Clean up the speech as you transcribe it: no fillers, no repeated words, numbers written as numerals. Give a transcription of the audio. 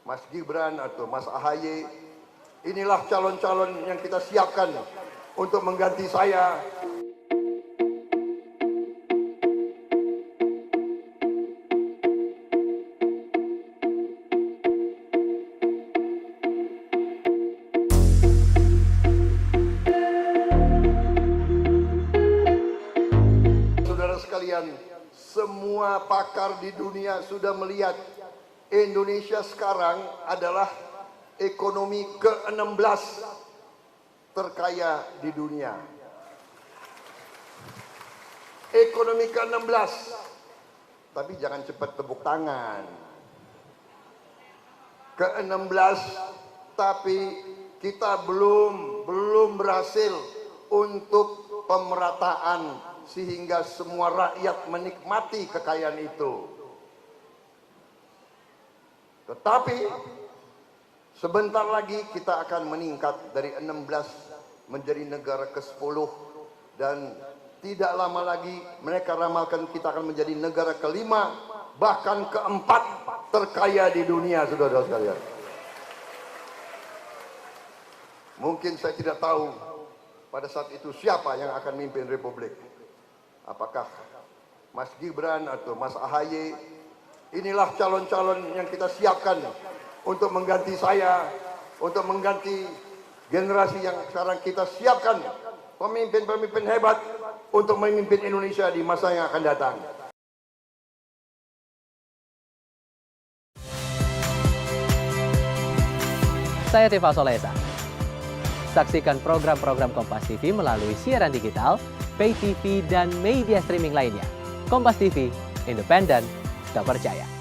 Mas Gibran atau Mas Ahaye, inilah calon-calon yang kita siapkan untuk mengganti saya. Saudara sekalian, semua pakar di dunia sudah melihat Indonesia sekarang adalah ekonomi ke-16 terkaya di dunia. Ekonomi ke-16. Tapi jangan cepat tepuk tangan. Ke-16, tapi kita belum berhasil untuk pemerataan sehingga semua rakyat menikmati kekayaan itu. Tetapi sebentar lagi kita akan meningkat dari 16 menjadi negara ke-10 dan tidak lama lagi mereka ramalkan kita akan menjadi negara ke-5 bahkan ke-4 terkaya di dunia, saudara-saudara sekalian. Mungkin saya tidak tahu pada saat itu siapa yang akan memimpin Republik. Apakah Mas Gibran atau Mas Ahaye. Inilah calon-calon yang kita siapkan untuk mengganti saya, untuk mengganti generasi yang sekarang kita siapkan pemimpin-pemimpin hebat untuk memimpin Indonesia di masa yang akan datang. Saya Tifa Solesa. Saksikan program-program Kompas TV melalui siaran digital, pay TV, dan media streaming lainnya. Kompas TV, independen, terpercaya.